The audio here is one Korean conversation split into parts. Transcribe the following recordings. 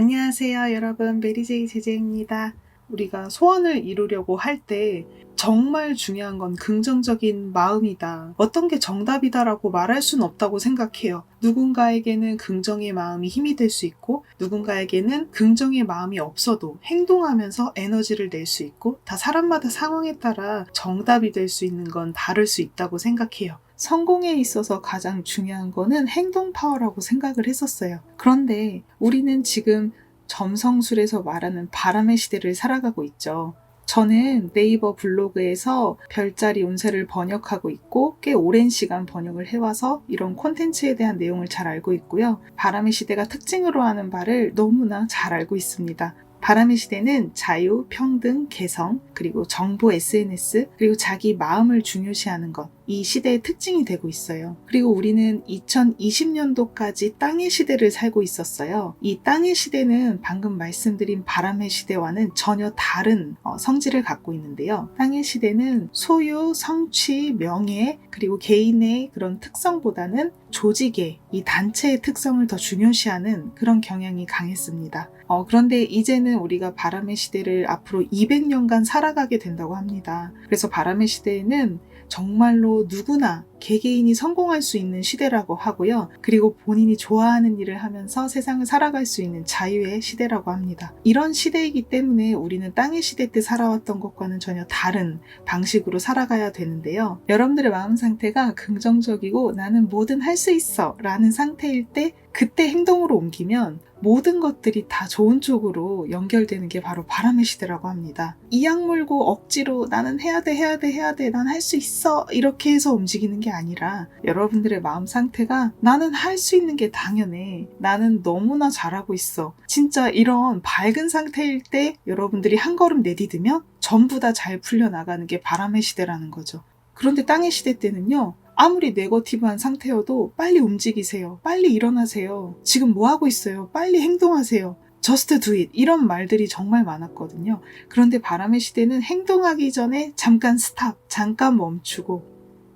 안녕하세요, 여러분. 메리제이 제제입니다. 우리가 소원을 이루려고 할 때 정말 중요한 건 긍정적인 마음이다. 어떤 게 정답이다라고 말할 수는 없다고 생각해요. 누군가에게는 긍정의 마음이 힘이 될 수 있고, 누군가에게는 긍정의 마음이 없어도 행동하면서 에너지를 낼 수 있고, 다 사람마다 상황에 따라 정답이 될 수 있는 건 다를 수 있다고 생각해요. 성공에 있어서 가장 중요한 거는 행동 파워라고 생각을 했었어요. 그런데 우리는 지금 점성술에서 말하는 바람의 시대를 살아가고 있죠. 저는 네이버 블로그에서 별자리 운세를 번역하고 있고 꽤 오랜 시간 번역을 해와서 이런 콘텐츠에 대한 내용을 잘 알고 있고요. 바람의 시대가 특징으로 하는 바를 너무나 잘 알고 있습니다. 바람의 시대는 자유, 평등, 개성, 그리고 정보 SNS, 그리고 자기 마음을 중요시하는 것, 이 시대의 특징이 되고 있어요. 그리고 우리는 2020년도까지 땅의 시대를 살고 있었어요. 이 땅의 시대는 방금 말씀드린 바람의 시대와는 전혀 다른 성질을 갖고 있는데요. 땅의 시대는 소유, 성취, 명예, 그리고 개인의 그런 특성보다는 조직의, 이 단체의 특성을 더 중요시하는 그런 경향이 강했습니다. 그런데 이제는 우리가 바람의 시대를 앞으로 200년간 살아가게 된다고 합니다. 그래서 바람의 시대에는 정말로 누구나 개개인이 성공할 수 있는 시대라고 하고요. 그리고 본인이 좋아하는 일을 하면서 세상을 살아갈 수 있는 자유의 시대라고 합니다. 이런 시대이기 때문에 우리는 땅의 시대 때 살아왔던 것과는 전혀 다른 방식으로 살아가야 되는데요. 여러분들의 마음 상태가 긍정적이고 나는 뭐든 할 수 있어 라는 상태일 때 그때 행동으로 옮기면 모든 것들이 다 좋은 쪽으로 연결되는 게 바로 바람의 시대라고 합니다. 이악 물고 억지로 나는 해야 돼, 난 할 수 있어 이렇게 해서 움직이는 게 아니라 여러분들의 마음 상태가 나는 할 수 있는 게 당연해. 나는 너무나 잘하고 있어. 진짜 이런 밝은 상태일 때 여러분들이 한 걸음 내디디면 전부 다 잘 풀려나가는 게 바람의 시대라는 거죠. 그런데 땅의 시대 때는요. 아무리 네거티브한 상태여도 빨리 움직이세요. 빨리 일어나세요. 지금 뭐 하고 있어요? 빨리 행동하세요. Just do it. 이런 말들이 정말 많았거든요. 그런데 바람의 시대는 행동하기 전에 잠깐 스탑, 잠깐 멈추고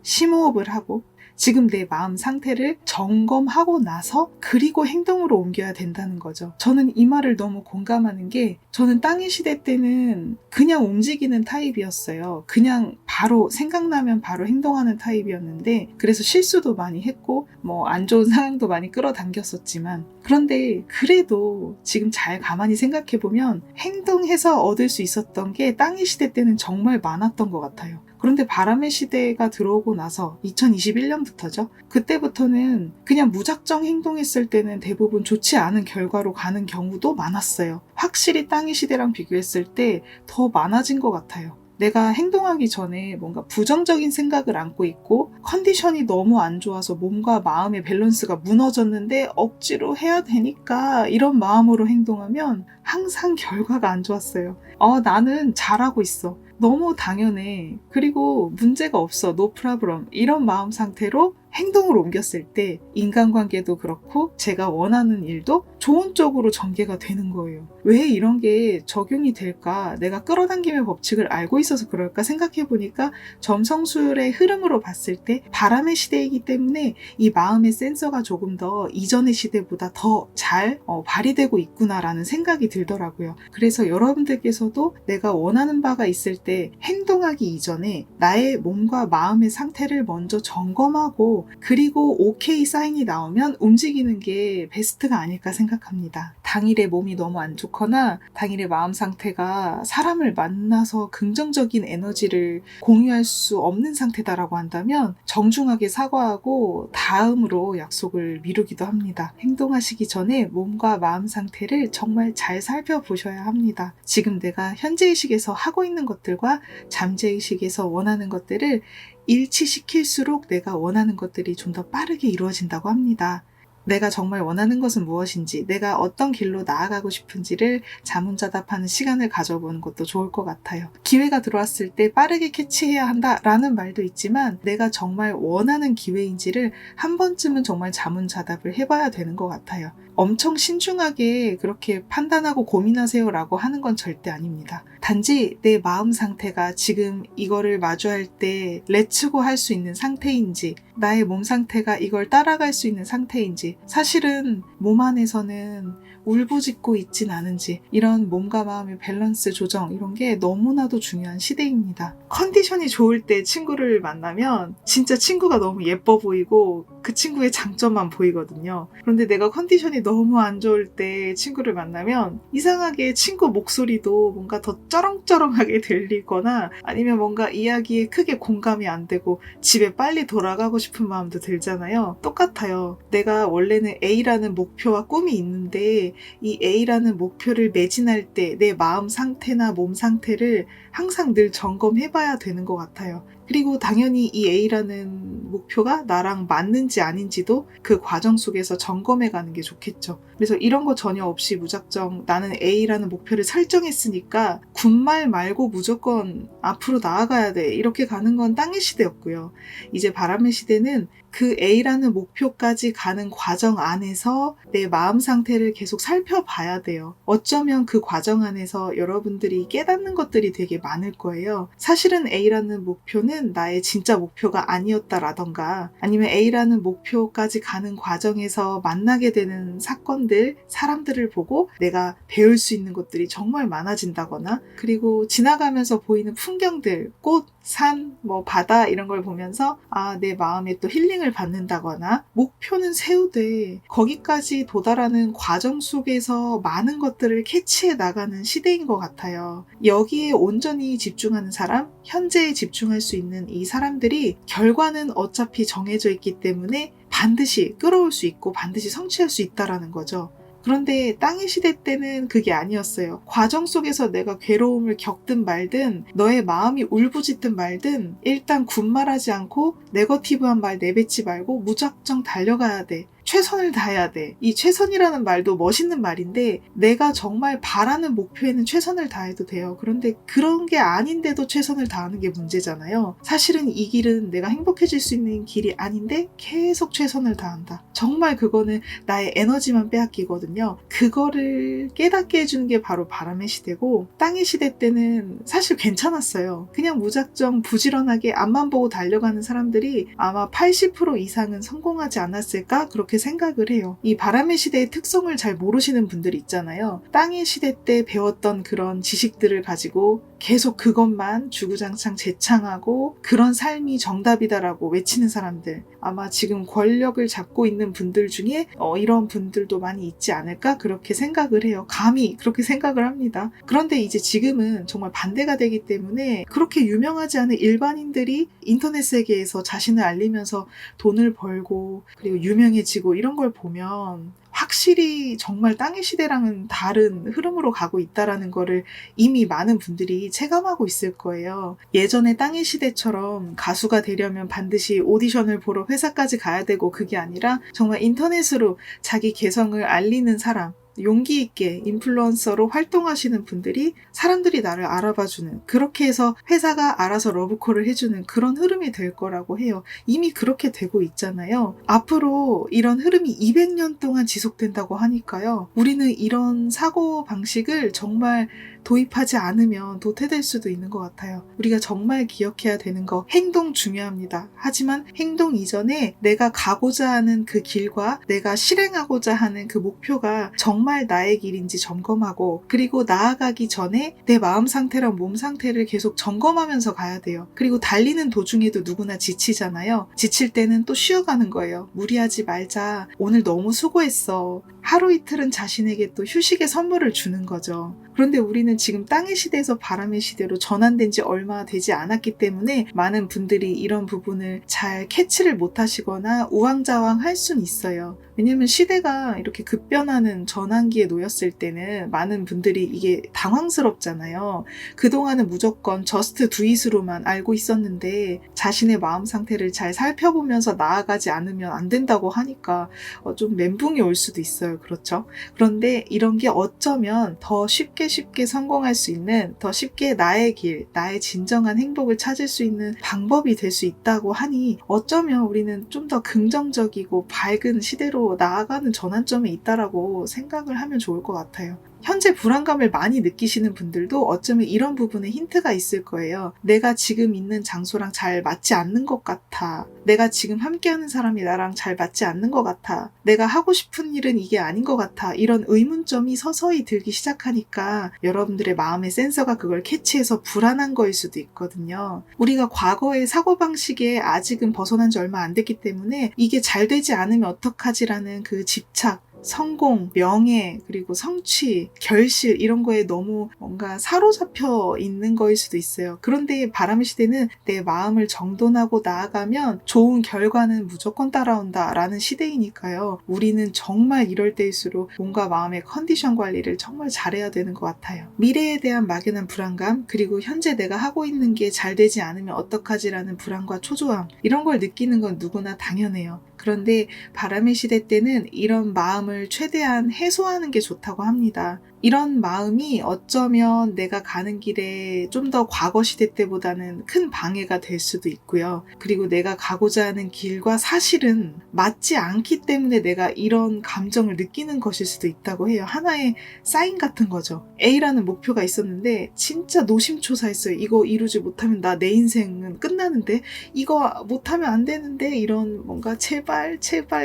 심호흡을 하고 지금 내 마음 상태를 점검하고 나서 그리고 행동으로 옮겨야 된다는 거죠. 저는 이 말을 너무 공감하는 게 저는 땅의 시대 때는 그냥 움직이는 타입이었어요. 그냥 바로 생각나면 바로 행동하는 타입이었는데 그래서 실수도 많이 했고 안 좋은 상황도 많이 끌어당겼었지만 그런데 그래도 지금 잘 가만히 생각해보면 행동해서 얻을 수 있었던 게 땅의 시대 때는 정말 많았던 것 같아요. 그런데 바람의 시대가 들어오고 나서 2021년부터죠. 그때부터는 그냥 무작정 행동했을 때는 대부분 좋지 않은 결과로 가는 경우도 많았어요. 확실히 땅의 시대랑 비교했을 때 더 많아진 것 같아요. 내가 행동하기 전에 뭔가 부정적인 생각을 안고 있고 컨디션이 너무 안 좋아서 몸과 마음의 밸런스가 무너졌는데 억지로 해야 되니까 이런 마음으로 행동하면 항상 결과가 안 좋았어요. 나는 잘하고 있어. 너무 당연해. 그리고 문제가 없어. No problem. 이런 마음 상태로 행동을 옮겼을 때 인간관계도 그렇고 제가 원하는 일도 좋은 쪽으로 전개가 되는 거예요. 왜 이런 게 적용이 될까? 내가 끌어당김의 법칙을 알고 있어서 그럴까 생각해보니까 점성술의 흐름으로 봤을 때 바람의 시대이기 때문에 이 마음의 센서가 조금 더 이전의 시대보다 더 잘 발휘되고 있구나라는 생각이 들더라고요. 그래서 여러분들께서도 내가 원하는 바가 있을 때 행동하기 이전에 나의 몸과 마음의 상태를 먼저 점검하고 그리고 오케이 사인이 나오면 움직이는 게 베스트가 아닐까 생각합니다. 당일에 몸이 너무 안 좋거나 당일의 마음 상태가 사람을 만나서 긍정적인 에너지를 공유할 수 없는 상태다라고 한다면 정중하게 사과하고 다음으로 약속을 미루기도 합니다. 행동하시기 전에 몸과 마음 상태를 정말 잘 살펴보셔야 합니다. 지금 내가 현재의식에서 하고 있는 것들과 잠재의식에서 원하는 것들을 일치시킬수록 내가 원하는 것들이 좀 더 빠르게 이루어진다고 합니다. 내가 정말 원하는 것은 무엇인지, 내가 어떤 길로 나아가고 싶은지를 자문자답하는 시간을 가져보는 것도 좋을 것 같아요. 기회가 들어왔을 때 빠르게 캐치해야 한다라는 말도 있지만 내가 정말 원하는 기회인지를 한 번쯤은 정말 자문자답을 해봐야 되는 것 같아요. 엄청 신중하게 그렇게 판단하고 고민하세요라고 하는 건 절대 아닙니다. 단지 내 마음 상태가 지금 이거를 마주할 때 렛츠고 할 수 있는 상태인지, 나의 몸 상태가 이걸 따라갈 수 있는 상태인지, 사실은 몸 안에서는 울부짖고 있진 않은지, 이런 몸과 마음의 밸런스 조정, 이런 게 너무나도 중요한 시대입니다. 컨디션이 좋을 때 친구를 만나면 진짜 친구가 너무 예뻐 보이고 그 친구의 장점만 보이거든요. 그런데 내가 컨디션이 너무 안 좋을 때 친구를 만나면 이상하게 친구 목소리도 뭔가 더 쩌렁쩌렁하게 들리거나, 아니면 뭔가 이야기에 크게 공감이 안 되고 집에 빨리 돌아가고 싶은 마음도 들잖아요. 똑같아요. 내가 원래는 A라는 목표와 꿈이 있는데 이 A라는 목표를 매진할 때 내 마음 상태나 몸 상태를 항상 늘 점검해봐야 되는 것 같아요. 그리고 당연히 이 A라는 목표가 나랑 맞는지 아닌지도 그 과정 속에서 점검해가는 게 좋겠죠. 그래서 이런 거 전혀 없이 무작정 나는 A라는 목표를 설정했으니까 군말 말고 무조건 앞으로 나아가야 돼, 이렇게 가는 건 땅의 시대였고요. 이제 바람의 시대는 그 A라는 목표까지 가는 과정 안에서 내 마음 상태를 계속 살펴봐야 돼요. 어쩌면 그 과정 안에서 여러분들이 깨닫는 것들이 되게 많을 거예요. 사실은 A라는 목표는 나의 진짜 목표가 아니었다라던가, 아니면 A라는 목표까지 가는 과정에서 만나게 되는 사건들, 사람들을 보고 내가 배울 수 있는 것들이 정말 많아진다거나, 그리고 지나가면서 보이는 풍경들, 꽃, 산, 바다, 이런 걸 보면서 내 마음에 또 힐링을 받는다거나, 목표는 세우되 거기까지 도달하는 과정 속에서 많은 것들을 캐치해 나가는 시대인 것 같아요. 여기에 온전히 집중하는 사람, 현재에 집중할 수 있는 이 사람들이 결과는 어차피 정해져 있기 때문에 반드시 끌어올 수 있고 반드시 성취할 수 있다라는 거죠. 그런데 땅의 시대 때는 그게 아니었어요. 과정 속에서 내가 괴로움을 겪든 말든, 너의 마음이 울부짖든 말든, 일단 군말하지 않고 네거티브한 말 내뱉지 말고 무작정 달려가야 돼. 최선을 다해야 돼. 이 최선이라는 말도 멋있는 말인데, 내가 정말 바라는 목표에는 최선을 다해도 돼요. 그런데 그런 게 아닌데도 최선을 다하는 게 문제잖아요. 사실은 이 길은 내가 행복해질 수 있는 길이 아닌데 계속 최선을 다한다. 정말 그거는 나의 에너지만 빼앗기거든요. 그거를 깨닫게 해주는 게 바로 바람의 시대고, 땅의 시대 때는 사실 괜찮았어요. 그냥 무작정 부지런하게 앞만 보고 달려가는 사람들이 아마 80% 이상은 성공하지 않았을까? 그렇게 생각을 해요. 이 바람의 시대의 특성을 잘 모르시는 분들이 있잖아요. 땅의 시대 때 배웠던 그런 지식들을 가지고 계속 그것만 주구장창 재창하고 그런 삶이 정답이다라고 외치는 사람들, 아마 지금 권력을 잡고 있는 분들 중에 이런 분들도 많이 있지 않을까, 그렇게 생각을 해요. 감히 그렇게 생각을 합니다. 그런데 이제 지금은 정말 반대가 되기 때문에 그렇게 유명하지 않은 일반인들이 인터넷 세계에서 자신을 알리면서 돈을 벌고 그리고 유명해지고 이런 걸 보면 확실히 정말 땅의 시대랑은 다른 흐름으로 가고 있다라는 거를 이미 많은 분들이 체감하고 있을 거예요. 예전에 땅의 시대처럼 가수가 되려면 반드시 오디션을 보러 회사까지 가야 되고, 그게 아니라 정말 인터넷으로 자기 개성을 알리는 사람, 용기 있게 인플루언서로 활동하시는 분들이 사람들이 나를 알아봐주는, 그렇게 해서 회사가 알아서 러브콜을 해주는 그런 흐름이 될 거라고 해요. 이미 그렇게 되고 있잖아요. 앞으로 이런 흐름이 200년 동안 지속된다고 하니까요. 우리는 이런 사고방식을 정말 도입하지 않으면 도태될 수도 있는 것 같아요. 우리가 정말 기억해야 되는 거, 행동 중요합니다. 하지만 행동 이전에 내가 가고자 하는 그 길과 내가 실행하고자 하는 그 목표가 정말 나의 길인지 점검하고, 그리고 나아가기 전에 내 마음 상태랑 몸 상태를 계속 점검하면서 가야 돼요. 그리고 달리는 도중에도 누구나 지치잖아요. 지칠 때는 또 쉬어가는 거예요. 무리하지 말자. 오늘 너무 수고했어. 하루 이틀은 자신에게 또 휴식의 선물을 주는 거죠. 그런데 우리는 지금 땅의 시대에서 바람의 시대로 전환된 지 얼마 되지 않았기 때문에 많은 분들이 이런 부분을 잘 캐치를 못하시거나 우왕좌왕할 순 있어요. 왜냐면 시대가 이렇게 급변하는 전환기에 놓였을 때는 많은 분들이 이게 당황스럽잖아요. 그동안은 무조건 저스트 두잇으로만 알고 있었는데 자신의 마음 상태를 잘 살펴보면서 나아가지 않으면 안 된다고 하니까 좀 멘붕이 올 수도 있어요. 그렇죠? 그런데 이런 게 어쩌면 더 쉽게 성공할 수 있는, 더 쉽게 나의 길, 나의 진정한 행복을 찾을 수 있는 방법이 될 수 있다고 하니, 어쩌면 우리는 좀 더 긍정적이고 밝은 시대로 나아가는 전환점에 있다라고 생각을 하면 좋을 것 같아요. 현재 불안감을 많이 느끼시는 분들도 어쩌면 이런 부분에 힌트가 있을 거예요. 내가 지금 있는 장소랑 잘 맞지 않는 것 같아. 내가 지금 함께하는 사람이 나랑 잘 맞지 않는 것 같아. 내가 하고 싶은 일은 이게 아닌 것 같아. 이런 의문점이 서서히 들기 시작하니까 여러분들의 마음의 센서가 그걸 캐치해서 불안한 거일 수도 있거든요. 우리가 과거의 사고방식에 아직은 벗어난 지 얼마 안 됐기 때문에 이게 잘 되지 않으면 어떡하지라는 그 집착, 성공, 명예, 그리고 성취, 결실 이런 거에 너무 뭔가 사로잡혀 있는 거일 수도 있어요. 그런데 바람의 시대는 내 마음을 정돈하고 나아가면 좋은 결과는 무조건 따라온다 라는 시대이니까요. 우리는 정말 이럴 때일수록 뭔가 마음의 컨디션 관리를 정말 잘해야 되는 것 같아요. 미래에 대한 막연한 불안감, 그리고 현재 내가 하고 있는 게 잘 되지 않으면 어떡하지라는 불안과 초조함, 이런 걸 느끼는 건 누구나 당연해요. 그런데 바람의 시대 때는 이런 마음을 최대한 해소하는 게 좋다고 합니다. 이런 마음이 어쩌면 내가 가는 길에 좀 더 과거 시대 때보다는 큰 방해가 될 수도 있고요. 그리고 내가 가고자 하는 길과 사실은 맞지 않기 때문에 내가 이런 감정을 느끼는 것일 수도 있다고 해요. 하나의 사인 같은 거죠. A라는 목표가 있었는데 진짜 노심초사했어요. 이거 이루지 못하면 나 내 인생은 끝나는데, 이거 못하면 안 되는데, 이런 뭔가 제발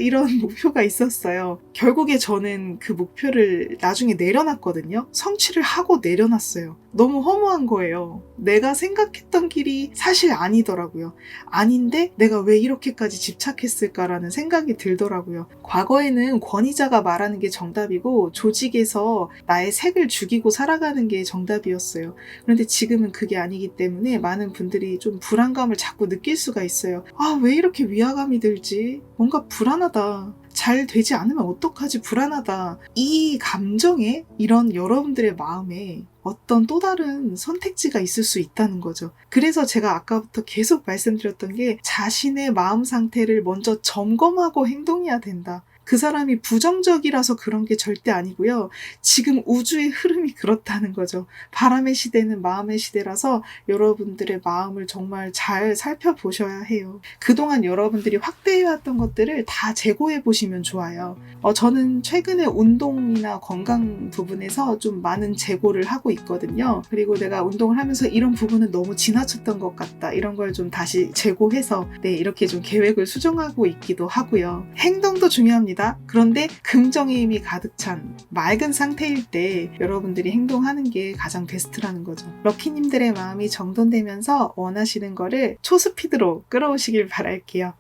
이런 목표가 있었어요. 결국에 저는 그 목표를 나중에 내려놨거든요. 성취를 하고 내려놨어요. 너무 허무한 거예요. 내가 생각했던 길이 사실 아니더라고요. 아닌데 내가 왜 이렇게까지 집착했을까라는 생각이 들더라고요. 과거에는 권위자가 말하는 게 정답이고 조직에서 나의 색을 죽이고 살아가는 게 정답이었어요. 그런데 지금은 그게 아니기 때문에 많은 분들이 좀 불안감을 자꾸 느낄 수가 있어요. 아, 왜 이렇게 위화감이 들지? 뭔가 불안하다. 잘 되지 않으면 어떡하지? 불안하다. 이 감정에, 이런 여러분들의 마음에 어떤 또 다른 선택지가 있을 수 있다는 거죠. 그래서 제가 아까부터 계속 말씀드렸던 게 자신의 마음 상태를 먼저 점검하고 행동해야 된다. 그 사람이 부정적이라서 그런 게 절대 아니고요. 지금 우주의 흐름이 그렇다는 거죠. 바람의 시대는 마음의 시대라서 여러분들의 마음을 정말 잘 살펴보셔야 해요. 그동안 여러분들이 확대해왔던 것들을 다 재고해 보시면 좋아요. 저는 최근에 운동이나 건강 부분에서 좀 많은 재고를 하고 있거든요. 그리고 내가 운동을 하면서 이런 부분은 너무 지나쳤던 것 같다. 이런 걸 좀 다시 재고해서 이렇게 좀 계획을 수정하고 있기도 하고요. 행동도 중요합니다. 그런데 긍정의 힘이 가득 찬 맑은 상태일 때 여러분들이 행동하는 게 가장 베스트라는 거죠. 럭키님들의 마음이 정돈되면서 원하시는 거를 초스피드로 끌어오시길 바랄게요.